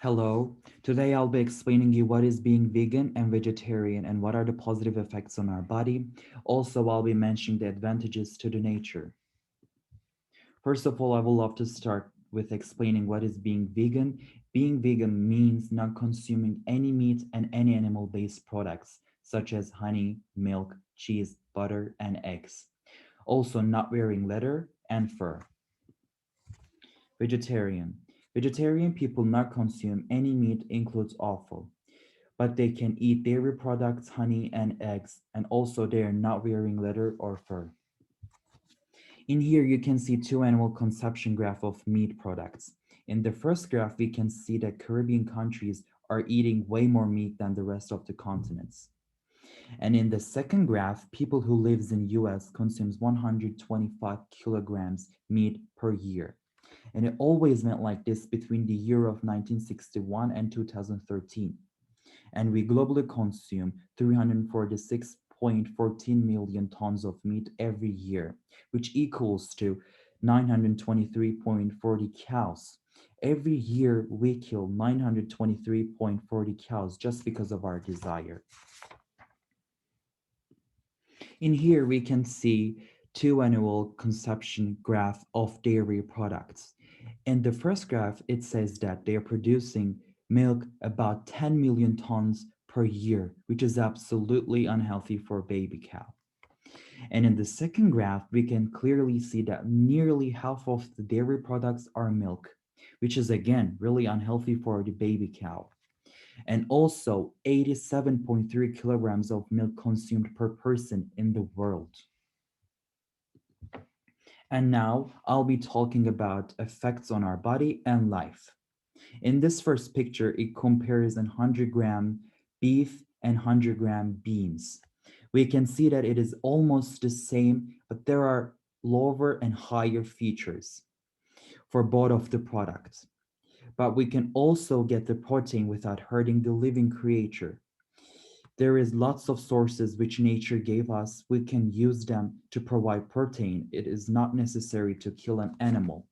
Hello, today I'll be explaining you what is being vegan and vegetarian and what are the positive effects on our body. Also, I'll be mentioning the advantages to the nature. First of all, I would love to start with explaining what is being vegan. Being vegan means not consuming any meat and any animal-based products, such as honey, milk, cheese, butter, and eggs. Also, not wearing leather and fur. Vegetarian. Vegetarian people not consume any meat includes offal, but they can eat dairy products, honey, and eggs, and also they are not wearing leather or fur. In here, you can see two animal consumption graph of meat products. In the first graph, we can see that Caribbean countries are eating way more meat than the rest of the continents. And in the second graph, people who lives in US consumes 125 kilograms meat per year. And it always went like this between the year of 1961 and 2013. And we globally consume 346.14 million tons of meat every year, which equals to 923.40 cows. Every year we kill 923.40 cows just because of our desire. In here we can see two annual consumption graph of dairy products. In the first graph, it says that they are producing milk about 10 million tons per year, which is absolutely unhealthy for a baby cow. And in the second graph, we can clearly see that nearly half of the dairy products are milk, which is again really unhealthy for the baby cow. And also 87.3 kilograms of milk consumed per person in the world. And now I'll be talking about effects on our body and life. In this first picture, it compares 100-gram beef and 100-gram beans. We can see that it is almost the same, but there are lower and higher features for both of the products. But we can also get the protein without hurting the living creature. There is lots of sources which nature gave us. We can use them to provide protein. It is not necessary to kill an animal.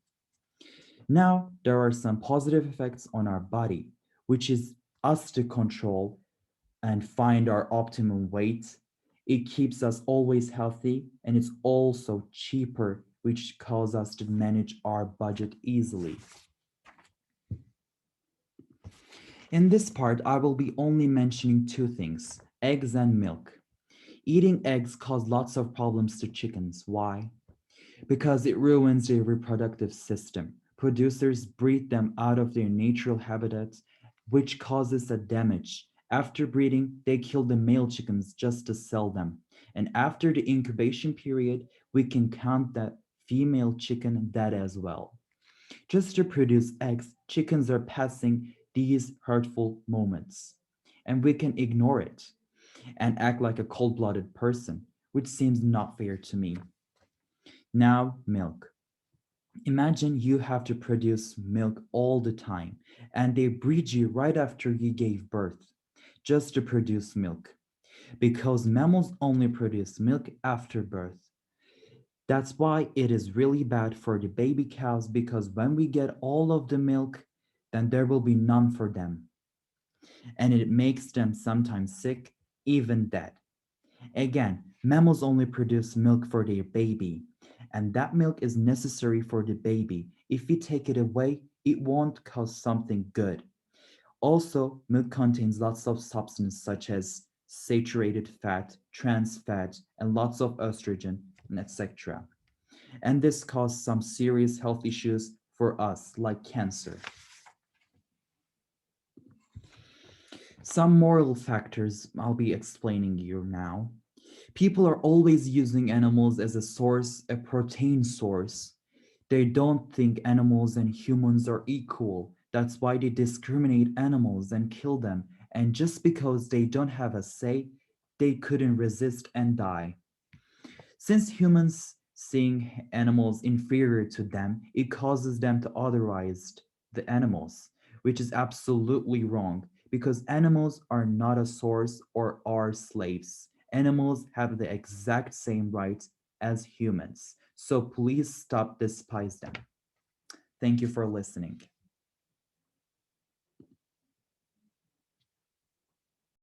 Now, there are some positive effects on our body, which is us to control and find our optimum weight. It keeps us always healthy, and it's also cheaper, which causes us to manage our budget easily. In this part, I will be only mentioning two things, eggs and milk. Eating eggs causes lots of problems to chickens. Why? Because it ruins their reproductive system. Producers breed them out of their natural habitats, which causes a damage. After breeding, they kill the male chickens just to sell them. And after the incubation period, we can count that female chicken dead as well. Just to produce eggs, chickens are passing these hurtful moments. And we can ignore it and act like a cold-blooded person, which seems not fair to me. Now, milk. Imagine you have to produce milk all the time, and they breed you right after you gave birth, just to produce milk. Because mammals only produce milk after birth. That's why it is really bad for the baby cows, because when we get all of the milk, then there will be none for them. And it makes them sometimes sick, even dead. Again, mammals only produce milk for their baby, and that milk is necessary for the baby. If we take it away, it won't cause something good. Also, milk contains lots of substances such as saturated fat, trans fat, and lots of estrogen, and etc. And this causes some serious health issues for us, like cancer. Some moral factors I'll be explaining you now. People are always using animals as a source, a protein source. They don't think animals and humans are equal. That's why they discriminate animals and kill them. And just because they don't have a say, they couldn't resist and die. Since humans seeing animals inferior to them, it causes them to otherize the animals, which is absolutely wrong because animals are not a source or are slaves. Animals have the exact same rights as humans. So please stop despise them. Thank you for listening.